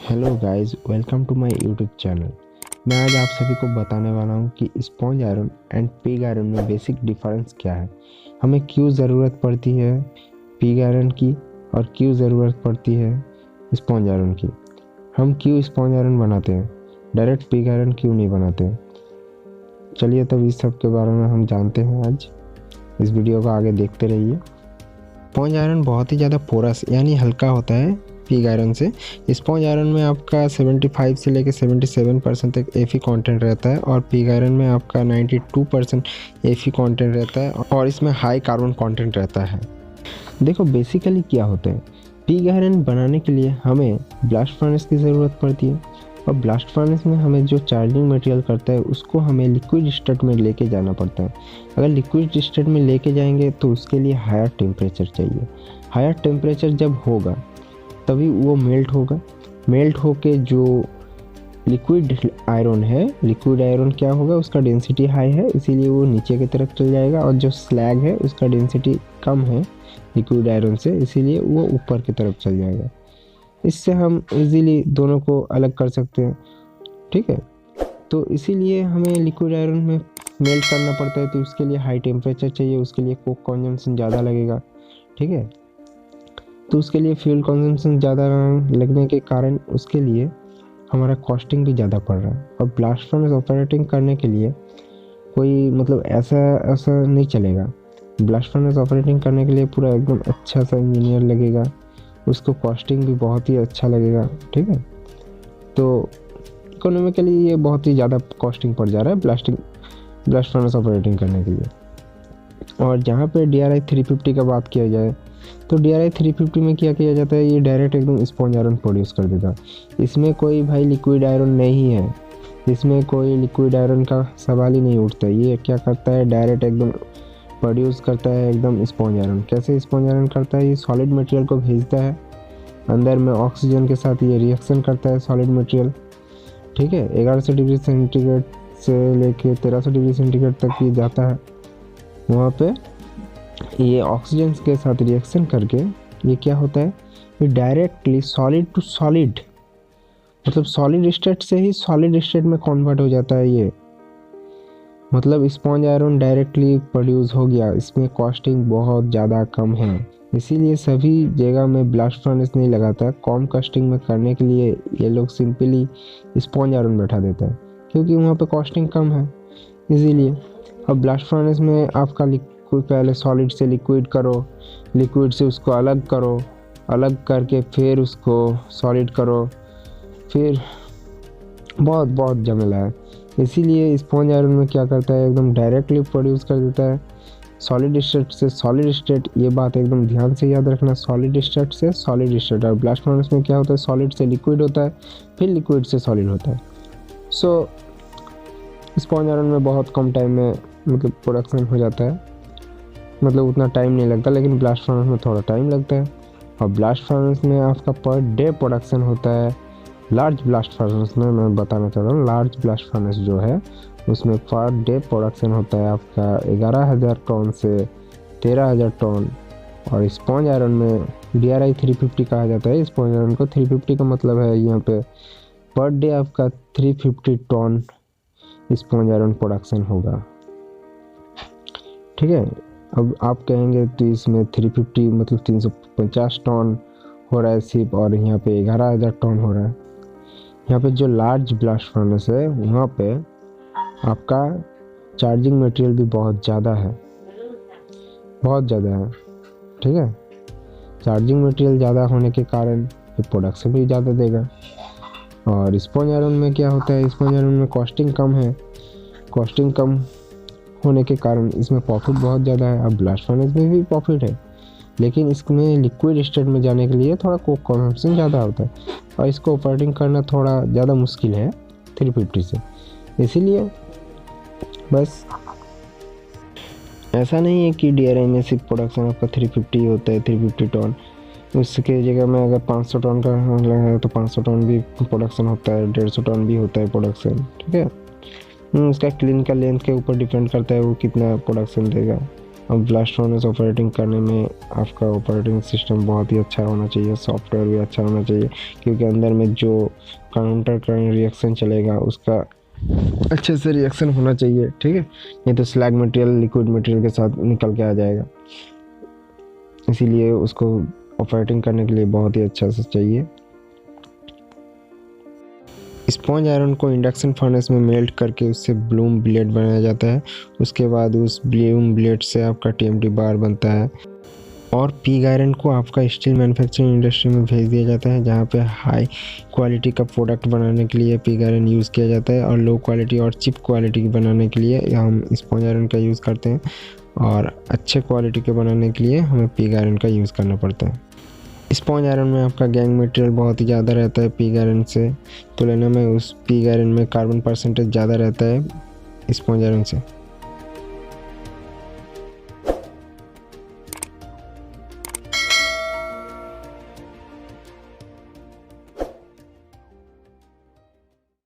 Hello guys, welcome to my YouTube channel. मैं आज आप सभी को बताने वाला हूं कि sponge iron and pig iron में बेसिक डिफरेंस क्या है, हमें क्यों ज़रूरत पड़ती है पिग आयरन की और क्यों ज़रूरत पड़ती है स्पॉन्ज आयरन की। हम क्यों स्पॉन्ज आयरन बनाते हैं, डायरेक्ट पिग आयरन क्यों नहीं बनाते। चलिए तब इस सब के बारे में हम जानते हैं आज। इस वीडियो को आगे देखते रहिए। स्पॉन्ज आयरन बहुत ही ज़्यादा पोरस यानी हल्का होता है पिग आयरन से। स्पॉन्ज आयरन में आपका 75 से लेकर 77% तक Fe कंटेंट रहता है और पिग आयरन में आपका 92% Fe कंटेंट रहता है और इसमें हाई कार्बन कंटेंट रहता है। देखो बेसिकली क्या होता है, पिग आयरन बनाने के लिए हमें ब्लास्ट फर्नेस की ज़रूरत पड़ती है और ब्लास्ट फर्नेस में हमें जो चार्जिंग मटेरियल करता है उसको हमें लिक्विड स्टेट में लेके जाना पड़ता है। अगर लिक्विड स्टेट में लेके जाएंगे तो उसके लिए हायर टेम्परेचर चाहिए। हायर टेम्परेचर जब होगा तभी वो मेल्ट होगा। मेल्ट होके जो लिक्विड आयरन है, लिक्विड आयरन क्या होगा, उसका डेंसिटी हाई है इसीलिए वो नीचे की तरफ चल जाएगा और जो स्लैग है उसका डेंसिटी कम है लिक्विड आयरन से, इसीलिए वो ऊपर की तरफ चल जाएगा। इससे हम इजीली दोनों को अलग कर सकते हैं, ठीक है। तो इसीलिए हमें लिक्विड आयरन में मेल्ट करना पड़ता है, तो उसके लिए हाई टेम्परेचर चाहिए, उसके लिए कोक कंजम्पशन ज़्यादा लगेगा, ठीक है। तो उसके लिए फ्यूल कंजम्पशन ज़्यादा लगने के कारण उसके लिए हमारा कॉस्टिंग भी ज़्यादा पड़ रहा है। और ब्लास्ट फर्नेस ऑपरेटिंग करने के लिए कोई मतलब ऐसा नहीं चलेगा। ब्लास्ट फर्नेस ऑपरेटिंग करने के लिए पूरा एकदम अच्छा सा इंजीनियर लगेगा, उसको कॉस्टिंग भी बहुत ही अच्छा लगेगा, ठीक है। तो इकोनॉमिकली ये बहुत ही ज़्यादा कॉस्टिंग पड़ जा रहा है ब्लास्ट फर्नेस ऑपरेटिंग करने के लिए। और जहाँ पे DRI 350 का बात किया जाए तो DRI 350 में क्या किया जाता है, ये डायरेक्ट एकदम स्पॉन्ज आयरन प्रोड्यूस कर देगा। इसमें कोई भाई लिक्विड आयरन नहीं है, इसमें कोई लिक्विड आयरन का सवाल ही नहीं उठता। ये क्या करता है, डायरेक्ट एकदम प्रोड्यूस करता है एकदम स्पॉन्ज आयरन। कैसे स्पॉन्ज आयरन करता है, ये सॉलिड मटेरियल को भेजता है, अंदर में ऑक्सीजन के साथ ये रिएक्शन करता है सॉलिड मटेरियल, ठीक है। 1100 डिग्री सेंटीग्रेड से लेके 1300 डिग्री सेंटीग्रेड तक ये जाता है। वहाँ पे ये ऑक्सीजन के साथ रिएक्शन करके ये क्या होता है, ये डायरेक्टली सॉलिड टू सॉलिड, मतलब सॉलिड स्टेट से ही सॉलिड स्टेट में कन्वर्ट हो जाता है। ये मतलब स्पॉन्ज आयरन डायरेक्टली प्रोड्यूस हो गया। इसमें कॉस्टिंग बहुत ज़्यादा कम है, इसीलिए सभी जगह में ब्लास्ट फर्नेस नहीं लगाता। कम कॉस्टिंग में करने के लिए ये लोग सिंपली स्पॉन्ज आयरन बैठा देता है, क्योंकि वहाँ पे कॉस्टिंग कम है इसीलिए। अब ब्लास्ट फर्नेस में आपका कोई पहले सॉलिड से लिक्विड करो, लिक्विड से उसको अलग करो, अलग करके फिर उसको सॉलिड करो, फिर बहुत झमेला है। इसीलिए स्पॉन्ज आयरन में क्या करता है, एकदम डायरेक्टली प्रोड्यूस कर देता है सॉलिड स्टेट से सॉलिड स्टेट। ये बात एकदम ध्यान से याद रखना, सॉलिड स्टेट से सॉलिड स्टेट। और ब्लास्ट फर्नेस में क्या होता है, सॉलिड से लिक्विड होता है, फिर लिक्विड से सॉलिड होता है। सो स्पॉन्ज आयरन में बहुत कम टाइम में मतलब प्रोडक्शन हो जाता है, मतलब उतना टाइम नहीं लगता, लेकिन ब्लास्ट फर्नेस में थोड़ा टाइम लगता है। और ब्लास्ट फर्नेस में आपका पर डे प्रोडक्शन होता है। लार्ज ब्लास्ट फर्नेस में मैं बताना चाह रहा हूँ, लार्ज ब्लास्ट फर्नेस जो है उसमें पर डे प्रोडक्शन होता है आपका 11,000 टन से 13,000 टन। और स्पॉन्ज आयरन में DRI 350 कहा जाता है। स्पॉन्ज आयरन को 350 का मतलब है यहाँ पे पर डे आपका 350 टन स्पॉन्ज आयरन प्रोडक्शन होगा, ठीक है। अब आप कहेंगे तो इसमें 350 मतलब 350 टन हो रहा है सिर्फ, और यहाँ पे 11,000 टन हो रहा है। यहाँ पे जो लार्ज ब्लास्ट फर्नेस है वहाँ पे आपका चार्जिंग मटेरियल भी बहुत ज़्यादा है, ठीक है। चार्जिंग मटेरियल ज़्यादा होने के कारण ये प्रोडक्शन भी ज़्यादा देगा। और स्पॉन्ज आयरन में क्या होता है, स्पॉन्ज आयरन में कॉस्टिंग कम है, कॉस्टिंग कम होने के कारण इसमें प्रॉफिट बहुत ज़्यादा है। अब ब्लास्ट फर्नेस में भी प्रॉफिट है, लेकिन इसमें लिक्विड स्टेट में जाने के लिए थोड़ा कोक कंजम्पशन ज़्यादा होता है और इसको ऑपरेटिंग करना थोड़ा ज़्यादा मुश्किल है 350 से। इसीलिए बस ऐसा नहीं है कि DRI में सिर्फ प्रोडक्शन आपका 350 होता है, 350 टन। उसके जगह में अगर 500 टन का है तो 500 टन भी प्रोडक्शन होता है, 150 टन भी होता है प्रोडक्शन, ठीक है। उसका क्लीन का लेंथ के ऊपर डिपेंड करता है वो कितना प्रोडक्शन देगा, अब ब्लास्ट फर्नेस ऑपरेटिंग करने में आपका ऑपरेटिंग सिस्टम बहुत ही अच्छा होना चाहिए, सॉफ्टवेयर भी अच्छा होना चाहिए, क्योंकि अंदर में जो काउंटर करंट रिएक्शन चलेगा उसका अच्छे से रिएक्शन होना चाहिए, ठीक है। नहीं तो स्लैग मटेरियल लिक्विड मटेरियल के साथ निकल के आ जाएगा, इसीलिए उसको ऑपरेटिंग करने के लिए बहुत ही अच्छा से चाहिए। स्पॉन्ज आयरन को इंडक्शन फर्नेस में मेल्ट करके उससे ब्लूम ब्लेड बनाया जाता है। उसके बाद उस ब्लूम ब्लेड से आपका टीएमटी बार बनता है और पिग आयरन को आपका स्टील मैन्युफैक्चरिंग इंडस्ट्री में भेज दिया जाता है, जहाँ पे हाई क्वालिटी का प्रोडक्ट बनाने के लिए पिग आयरन यूज़ किया जाता है, और लो क्वालिटी और चिप क्वालिटी की बनाने के लिए हम स्पॉन्ज आयरन का यूज़ करते हैं, और अच्छे क्वालिटी के बनाने के लिए हमें पिग आयरन का यूज़ करना पड़ता है। स्पॉन्ज आयरन में आपका गैंग मटेरियल बहुत ही ज़्यादा रहता है पिग आयरन से तुलना में। उस पिग आयरन में कार्बन परसेंटेज ज़्यादा रहता है स्पॉन्ज आयरन से।